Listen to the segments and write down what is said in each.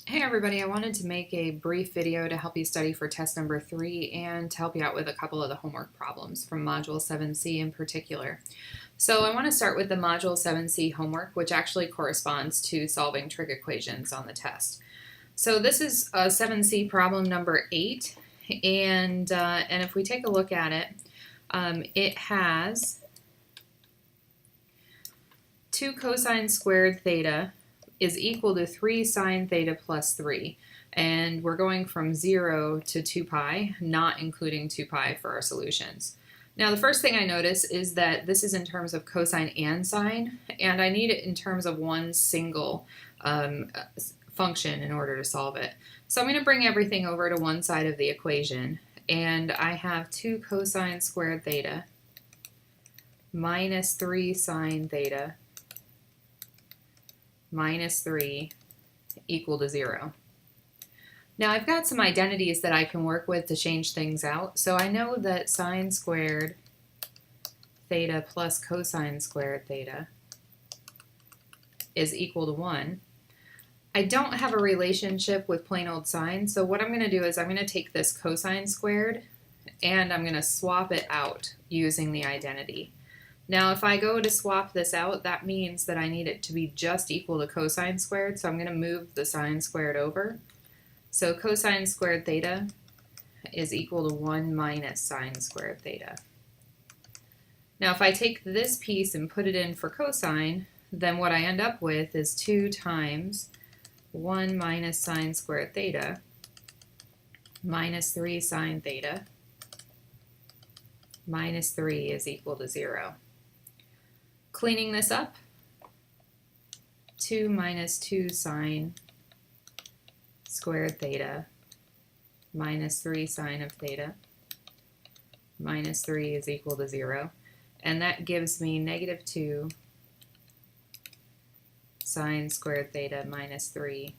Hey everybody, I wanted to make a brief video to help you study for test number 3 and to help you out with a couple of the homework problems from Module 7C in particular. So I want to start with the Module 7C homework, which actually corresponds to solving trig equations on the test. So this is 7C problem number 8, and if we take a look at it, it has 2 cosine squared theta is equal to 3 sine theta plus 3. And we're going from 0 to 2 pi, not including 2 pi for our solutions. Now the first thing I notice is that this is in terms of cosine and sine, and I need it in terms of one single function in order to solve it. So I'm going to bring everything over to one side of the equation, and I have 2 cosine squared theta minus 3 sine theta minus 3 equal to 0. Now I've got some identities that I can work with to change things out. So I know that sine squared theta plus cosine squared theta is equal to 1. I don't have a relationship with plain old sine, so what I'm going to do is I'm going to take this cosine squared and I'm going to swap it out using the identity. Now if I go to swap this out, that means that I need it to be just equal to cosine squared, so I'm going to move the sine squared over. So cosine squared theta is equal to 1 minus sine squared theta. Now if I take this piece and put it in for cosine, then what I end up with is 2 times 1 minus sine squared theta minus 3 sine theta minus 3 is equal to 0. Cleaning this up, 2 minus 2 sine squared theta minus 3 sine of theta minus 3 is equal to 0. And that gives me negative 2 sine squared theta minus 3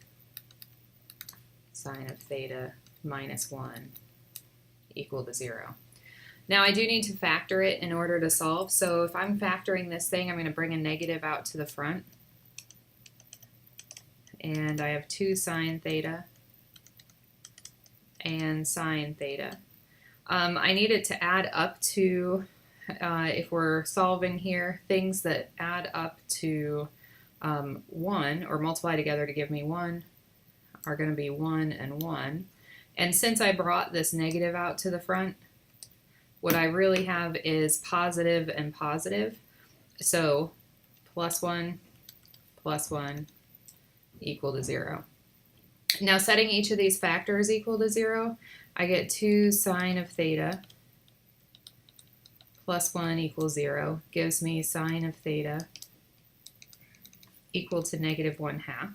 sine of theta minus 1 equal to 0. Now I do need to factor it in order to solve, so if I'm factoring this thing, I'm going to bring a negative out to the front. And I have 2 sine theta and sine theta. I need it to add up to, if we're solving here, things that add up to 1, or multiply together to give me 1, are going to be 1 and 1. And since I brought this negative out to the front, what I really have is positive and positive. So plus 1 equal to 0. Now setting each of these factors equal to 0, I get 2 sine of theta plus 1 equals 0, gives me sine of theta equal to negative 1/2.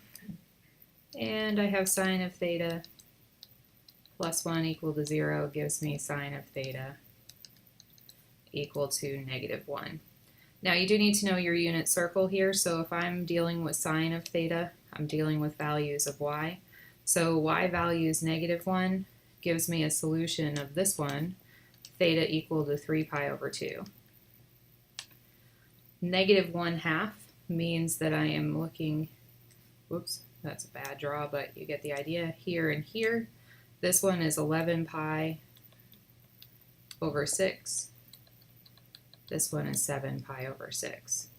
And I have sine of theta plus 1 equal to 0, gives me sine of theta equal to negative 1. Now you do need to know your unit circle here, so if I'm dealing with sine of theta, I'm dealing with values of y. So y values negative 1 gives me a solution of this one, theta equal to 3 pi over 2. Negative 1/2 means that I am looking, whoops, that's a bad draw, but you get the idea, here and here. This one is 11 pi over 6. This one is 7 pi over 6.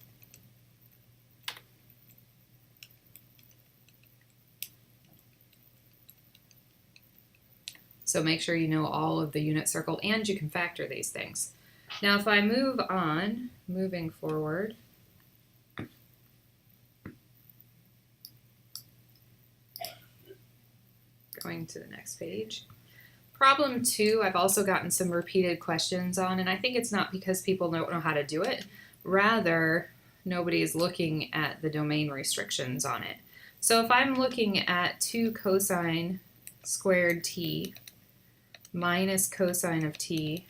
So make sure you know all of the unit circle, and you can factor these things. Now if I move on, moving forward, going to the next page. Problem 2, I've also gotten some repeated questions on, and I think it's not because people don't know how to do it. Rather, nobody is looking at the domain restrictions on it. So if I'm looking at 2 cosine squared t minus cosine of t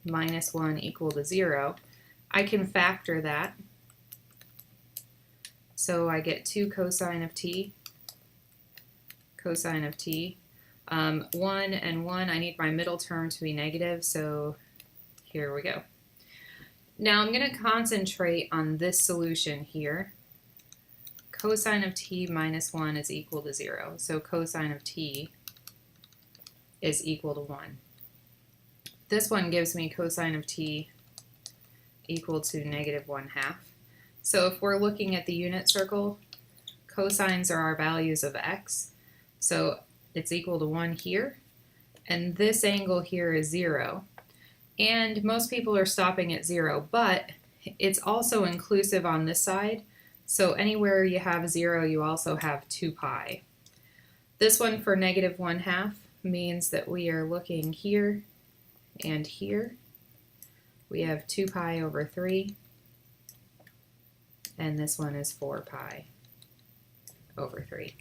minus 1 equal to 0, I can factor that. So I get 2 cosine of t, 1 and 1, I need my middle term to be negative, so here we go. Now I'm going to concentrate on this solution here, cosine of t minus 1 is equal to 0. So cosine of t is equal to 1. This one gives me cosine of t equal to negative 1/2. So if we're looking at the unit circle, cosines are our values of x. So it's equal to 1 here. And this angle here is 0. And most people are stopping at 0, but it's also inclusive on this side. So anywhere you have 0, you also have 2 pi. This one for negative 1/2 means that we are looking here and here. We have 2 pi over 3, and this one is 4 pi over 3.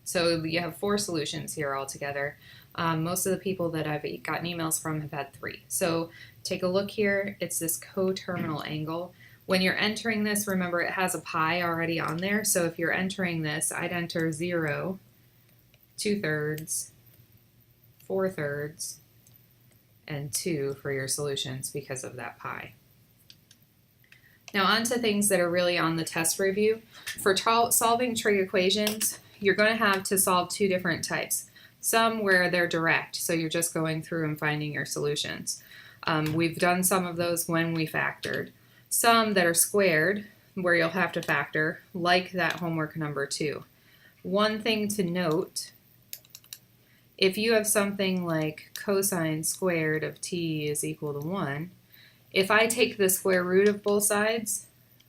So you have 4 solutions here altogether. Most of the people that I've gotten emails from have had 3. So take a look here. It's this coterminal angle. When you're entering this, remember it has a pi already on there. So if you're entering this, I'd enter 0, 2/3, 4/3, and 2 for your solutions because of that pi. Now on to things that are really on the test review. For solving trig equations, you're going to have to solve 2 different types. Some where they're direct, so you're just going through and finding your solutions. We've done some of those when we factored. Some that are squared, where you'll have to factor, like that homework number 2. One thing to note, if you have something like cosine squared of t is equal to 1, if I take the square root of both sides,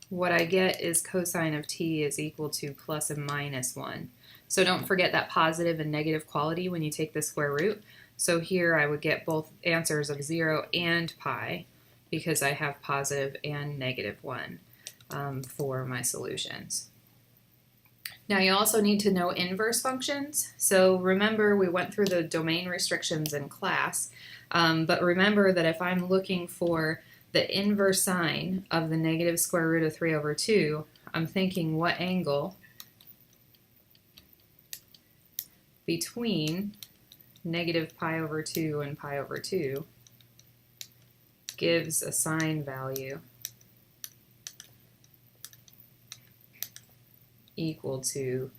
what I get is cosine of t is equal to plus and minus 1. So don't forget that positive and negative quality when you take the square root. So here I would get both answers of 0 and pi because I have positive and negative 1 for my solutions. Now you also need to know inverse functions. So remember we went through the domain restrictions in class, but remember that if I'm looking for the inverse sign of the negative square root of 3 over 2, I'm thinking what angle between negative pi over 2 and pi over 2 gives a sine value equal to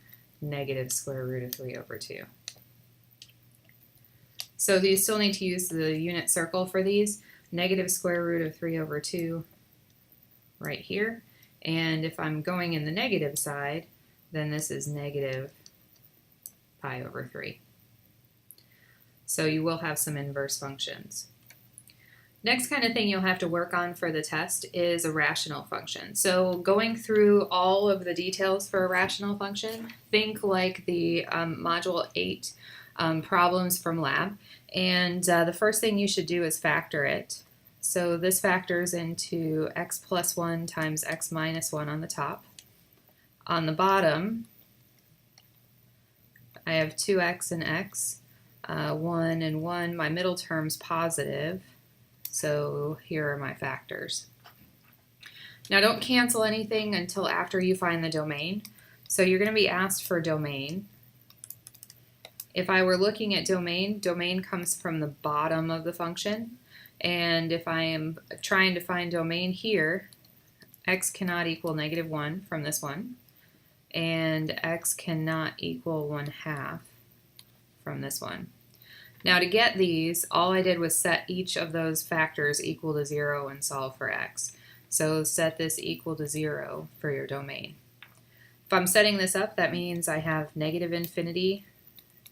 negative square root of 3 over 2. So you still need to use the unit circle for these. Negative square root of 3 over 2 right here. And if I'm going in the negative side, then this is negative pi over 3. So you will have some inverse functions. Next kind of thing you'll have to work on for the test is a rational function. So going through all of the details for a rational function, think like the Module 8 problems from lab. And the first thing you should do is factor it. So this factors into x plus 1 times x minus 1 on the top. On the bottom, I have 2x and x, 1 and 1. My middle term's positive. So here are my factors. Now don't cancel anything until after you find the domain. So you're going to be asked for domain. If I were looking at domain, domain comes from the bottom of the function. And if I am trying to find domain here, x cannot equal negative 1 from this one. And x cannot equal 1/2 from this one. Now to get these, all I did was set each of those factors equal to 0 and solve for x. So set this equal to 0 for your domain. If I'm setting this up, that means I have negative infinity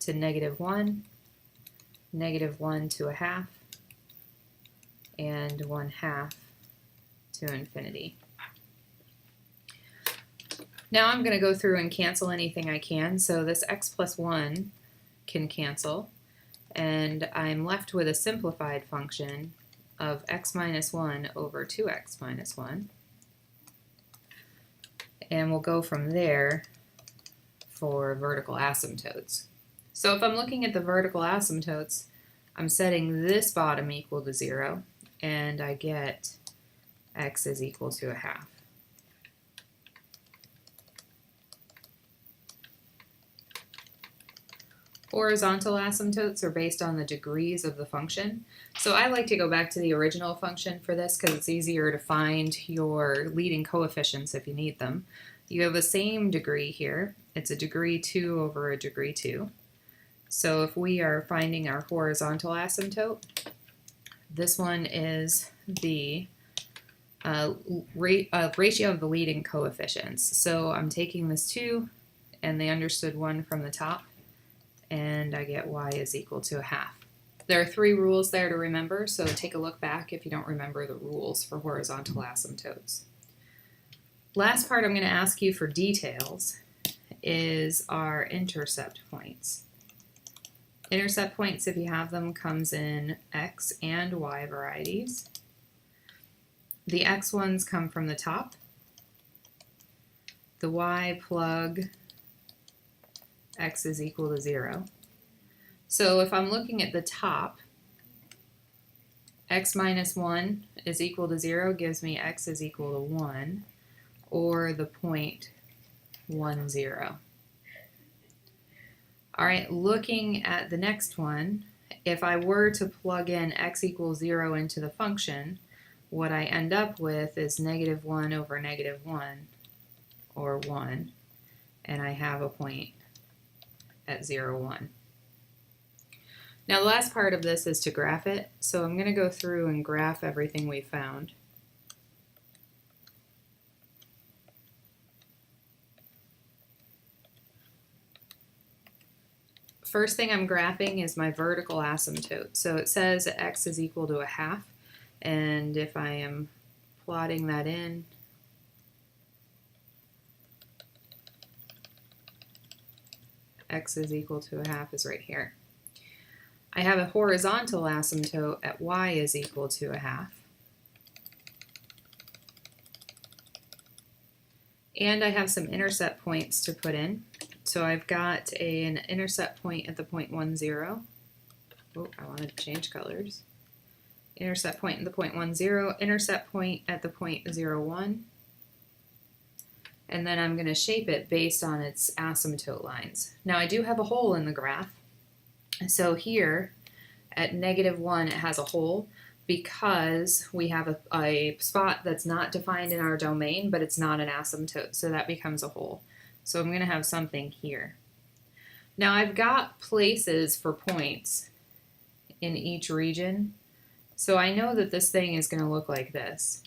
to negative 1, negative 1 to 1/2, and 1/2 to infinity. Now I'm going to go through and cancel anything I can. So this x plus 1 can cancel. And I'm left with a simplified function of x minus 1 over 2x minus 1. And we'll go from there for vertical asymptotes. So if I'm looking at the vertical asymptotes, I'm setting this bottom equal to 0, and I get x is equal to 1/2. Horizontal asymptotes are based on the degrees of the function. So I like to go back to the original function for this because it's easier to find your leading coefficients if you need them. You have the same degree here. It's a degree 2 over a degree 2. So if we are finding our horizontal asymptote, this one is the ratio of the leading coefficients. So I'm taking this 2 and the understood 1 from the top, and I get y is equal to a half. There are 3 rules there to remember, so take a look back if you don't remember the rules for horizontal asymptotes. Last part I'm going to ask you for details is our intercept points. Intercept points, if you have them, comes in x and y varieties. The x ones come from the top. The y plug x is equal to 0. So if I'm looking at the top, x minus 1 is equal to 0 gives me x is equal to 1, or the point 1, 0. All right, looking at the next one, if I were to plug in x equals 0 into the function, what I end up with is negative 1 over negative 1, or 1, and I have a point at 0, 1. Now the last part of this is to graph it, so I'm going to go through and graph everything we found. First thing I'm graphing is my vertical asymptote. So it says x is equal to a half, and if I am plotting that in, x is equal to a half is right here. I have a horizontal asymptote at y is equal to a half. And I have some intercept points to put in. So I've got an intercept point at the point 1, 0. Oh, I wanted to change colors. Intercept point at the point 1, 0. Intercept point at the point 0, 1. And then I'm going to shape it based on its asymptote lines. Now I do have a hole in the graph. So here at negative 1 it has a hole because we have a spot that's not defined in our domain, but it's not an asymptote, so that becomes a hole. So I'm going to have something here. Now I've got places for points in each region, so I know that this thing is going to look like this.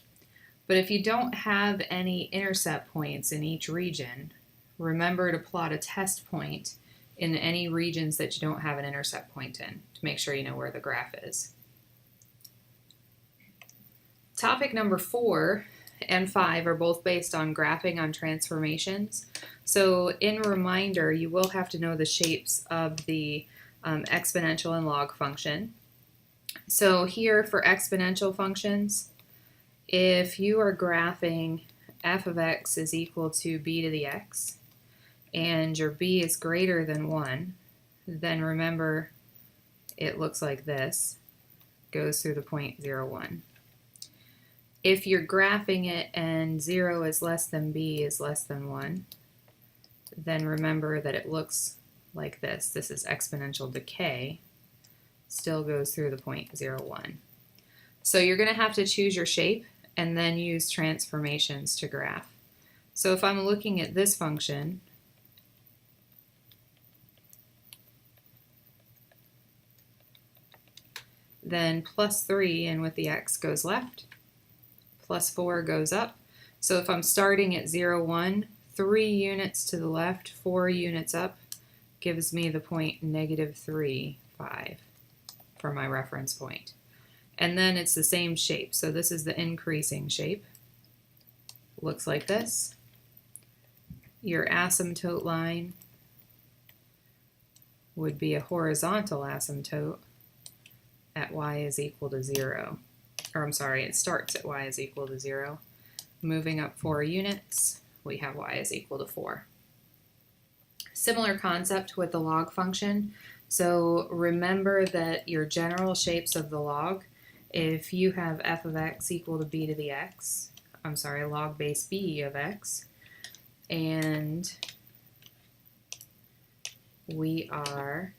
But if you don't have any intercept points in each region, remember to plot a test point in any regions that you don't have an intercept point in to make sure you know where the graph is. Topic number 4 and 5 are both based on graphing on transformations. So in reminder, you will have to know the shapes of the exponential and log function. So here for exponential functions, if you are graphing f of x is equal to b to the x, and your b is greater than 1, then remember it looks like this, goes through the point 0, 1. If you're graphing it and 0 is less than b is less than 1, then remember that it looks like this. This is exponential decay, still goes through the point 0, 1. So you're going to have to choose your shape and then use transformations to graph. So if I'm looking at this function, then plus 3, and with the x goes left, plus 4 goes up. So if I'm starting at 0, 1, 3 units to the left, 4 units up, gives me the point negative 3, 5 for my reference point. And then it's the same shape. So this is the increasing shape. Looks like this. Your asymptote line would be a horizontal asymptote at y is equal to 0. Or I'm sorry, it starts at y is equal to 0. Moving up 4 units, we have y is equal to 4. Similar concept with the log function. So remember that your general shapes of the log, if you have f of x equal to b to the x, I'm sorry, log base b of x, and we are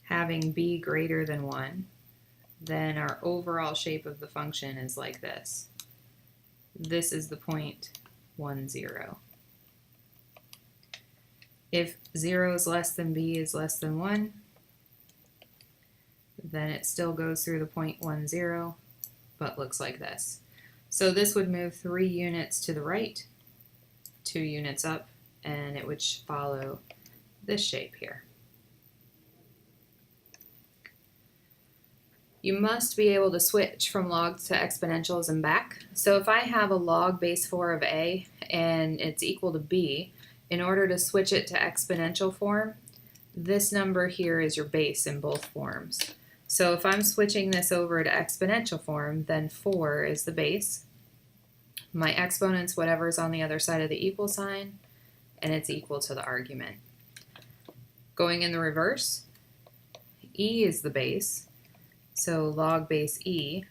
having b greater than 1, then our overall shape of the function is like this. this is the point 1, 0. If 0 is less than b is less than 1, then it still goes through the point 1, 0, but looks like this. So this would move 3 units to the right, 2 units up, and it would follow this shape here. You must be able to switch from logs to exponentials and back. So if I have a log base 4 of a and it's equal to b, in order to switch it to exponential form, this number here is your base in both forms. So if I'm switching this over to exponential form, then 4 is the base. My exponent's whatever's on the other side of the equal sign, and it's equal to the argument. Going in the reverse, e is the base. So log base e,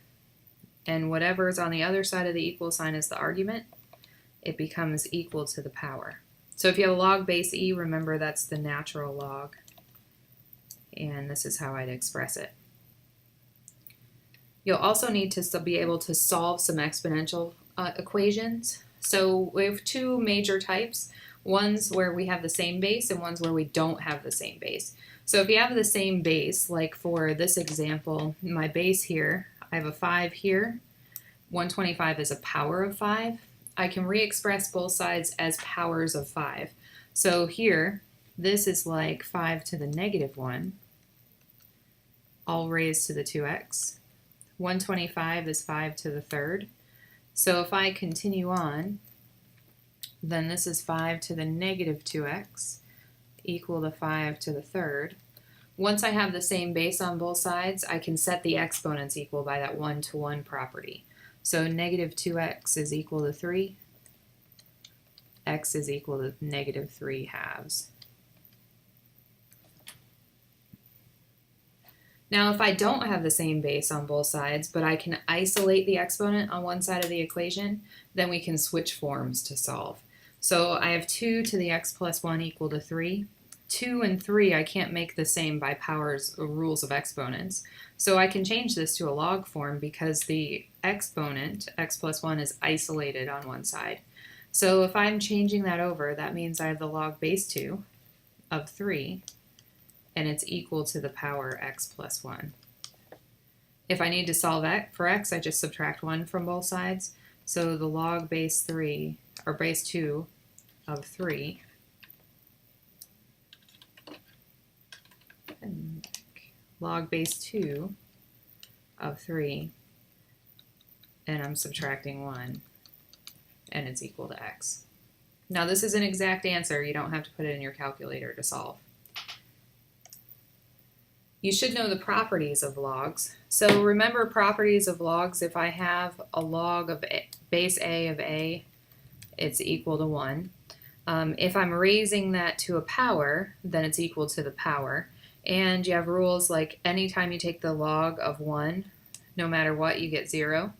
and whatever is on the other side of the equal sign is the argument, it becomes equal to the power. So if you have a log base e, remember that's the natural log, and this is how I'd express it. You'll also need to be able to solve some exponential equations. So we have 2 major types, ones where we have the same base and ones where we don't have the same base. So if you have the same base, like for this example, my base here, I have a 5 here, 125 is a power of 5. I can re-express both sides as powers of 5. So here, this is like 5 to the negative 1, all raised to the 2x. 125 is 5 to the third. So if I continue on, then this is 5 to the negative 2x equal to 5 to the third. Once I have the same base on both sides, I can set the exponents equal by that 1-to-1 property. So negative 2x is equal to 3, x is equal to negative 3 halves. Now if I don't have the same base on both sides, but I can isolate the exponent on one side of the equation, then we can switch forms to solve. So I have 2 to the x plus 1 equal to 3. 2 and 3 I can't make the same by powers or rules of exponents. So I can change this to a log form because the exponent, x plus 1, is isolated on one side. So if I'm changing that over, that means I have the log base 2 of 3, and it's equal to the power x plus 1. If I need to solve for x, I just subtract 1 from both sides. So the log base 3, or base 2 of 3, and log base 2 of 3, and I'm subtracting 1, and it's equal to x. Now this is an exact answer. You don't have to put it in your calculator to solve. You should know the properties of logs. So remember properties of logs. If I have a log of base a of a, it's equal to 1. If I'm raising that to a power, then it's equal to the power. And you have rules like anytime you take the log of 1, no matter what, you get 0.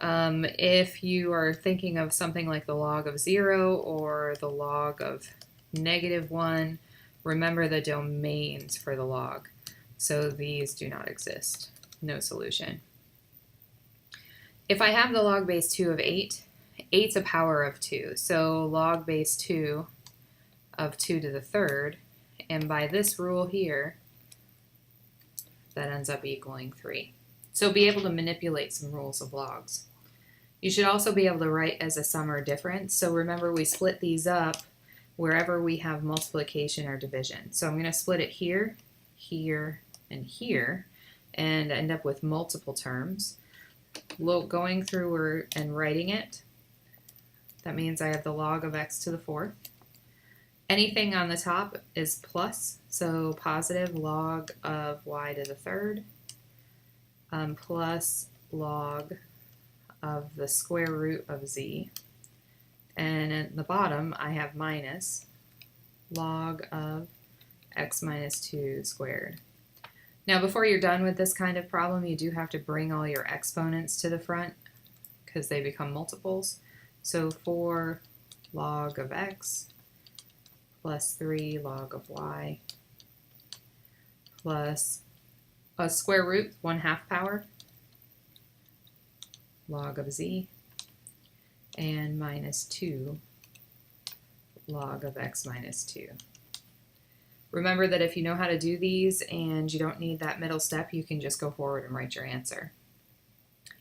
If you are thinking of something like the log of 0 or the log of negative 1, remember the domains for the log. So these do not exist. No solution. If I have the log base 2 of 8, 8's a power of 2. So log base 2 of 2 to the third, and by this rule here, that ends up equaling 3. So be able to manipulate some rules of logs. You should also be able to write as a sum or difference. So remember, we split these up wherever we have multiplication or division. So I'm going to split it here, here, and here, and end up with multiple terms. Going through and writing it, that means I have the log of x to the fourth. Anything on the top is plus, so positive log of y to the third, plus log of the square root of z. And at the bottom, I have minus log of x minus 2 squared. Now, before you're done with this kind of problem, you do have to bring all your exponents to the front because they become multiples. So 4 log of x plus 3 log of y plus a square root, 1/2 power, log of z, and minus 2 log of x minus 2. Remember that if you know how to do these and you don't need that middle step, you can just go forward and write your answer.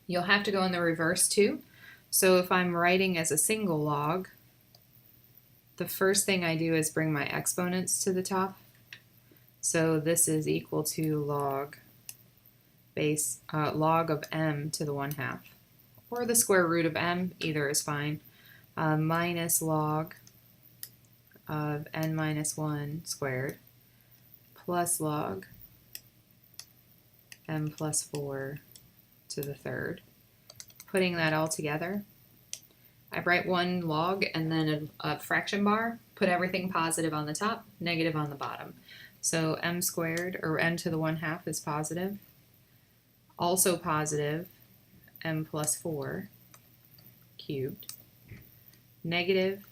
You'll have to go in the reverse too. So if I'm writing as a single log, the first thing I do is bring my exponents to the top. So this is equal to log of m to the 1/2, or the square root of m, either is fine, minus log of n minus 1 squared plus log m plus 4 to the 3rd. Putting that all together, I write one log and then a fraction bar, put everything positive on the top, negative on the bottom. So m squared, or n to the 1/2, is positive. Also positive m plus 4 cubed, negative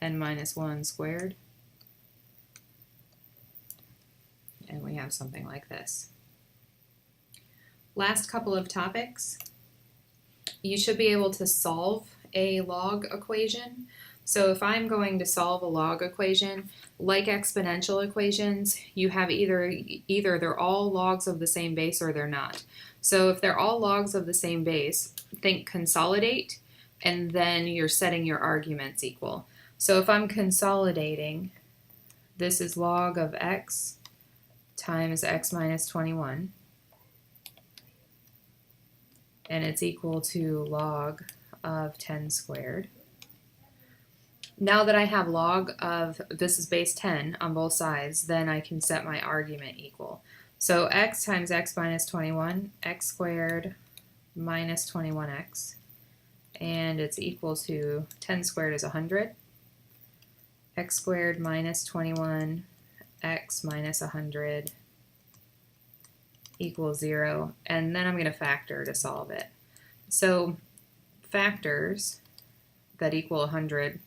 n minus 1 squared, and we have something like this. Last couple of topics. You should be able to solve a log equation. So if I'm going to solve a log equation, like exponential equations, you have either they're all logs of the same base or they're not. So if they're all logs of the same base, think consolidate, and then you're setting your arguments equal. So if I'm consolidating, this is log of x times x minus 21, and it's equal to log of 10 squared. Now that I have log of, this is base 10 on both sides, then I can set my argument equal. So x times x minus 21, x squared minus 21x, and it's equal to 10 squared is 100, x squared minus 21, x minus 100 equals 0, and then I'm going to factor to solve it. So factors that equal 100,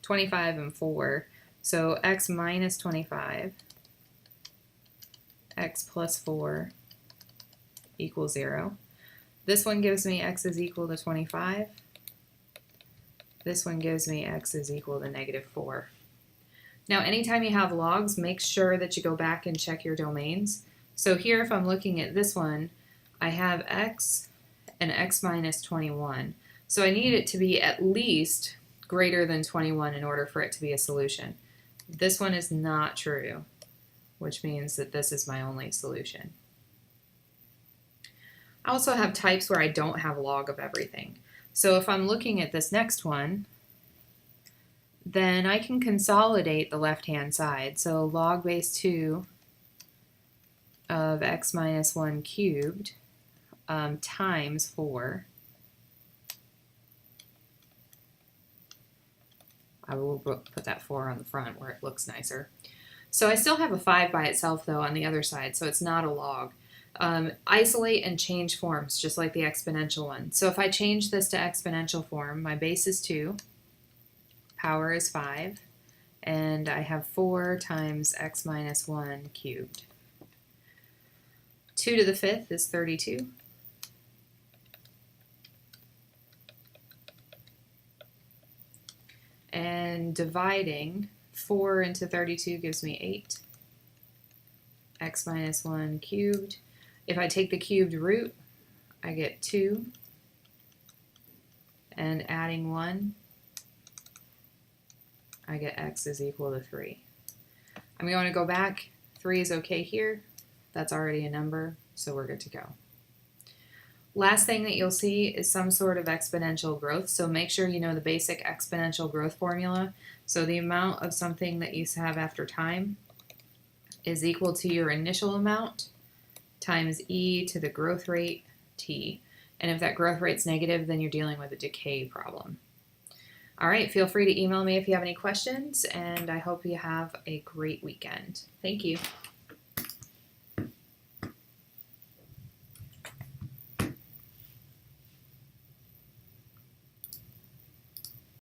25 and 4, so x minus 25, x plus 4 equals 0. This one gives me x is equal to 25. This one gives me x is equal to negative 4. Now anytime you have logs, make sure that you go back and check your domains. So here, if I'm looking at this one, I have x and x minus 21. So I need it to be at least greater than 21 in order for it to be a solution. This one is not true, which means that this is my only solution. I also have types where I don't have log of everything. So if I'm looking at this next one, then I can consolidate the left-hand side. So log base 2 of x minus 1 cubed times 4. I will put that 4 on the front where it looks nicer. So I still have a 5 by itself though on the other side, so it's not a log. Isolate and change forms just like the exponential one. So if I change this to exponential form, my base is 2, power is 5, and I have 4 times x minus 1 cubed. 2 to the 5th is 32. And dividing 4 into 32 gives me 8. X minus 1 cubed. If I take the cubed root, I get 2. And adding 1, I get x is equal to 3. I'm going to go back. 3 is okay here. That's already a number, so we're good to go. Last thing that you'll see is some sort of exponential growth, so make sure you know the basic exponential growth formula. So the amount of something that you have after time is equal to your initial amount times e to the growth rate t. And if that growth rate's negative, then you're dealing with a decay problem. All right, feel free to email me if you have any questions, and I hope you have a great weekend. Thank you.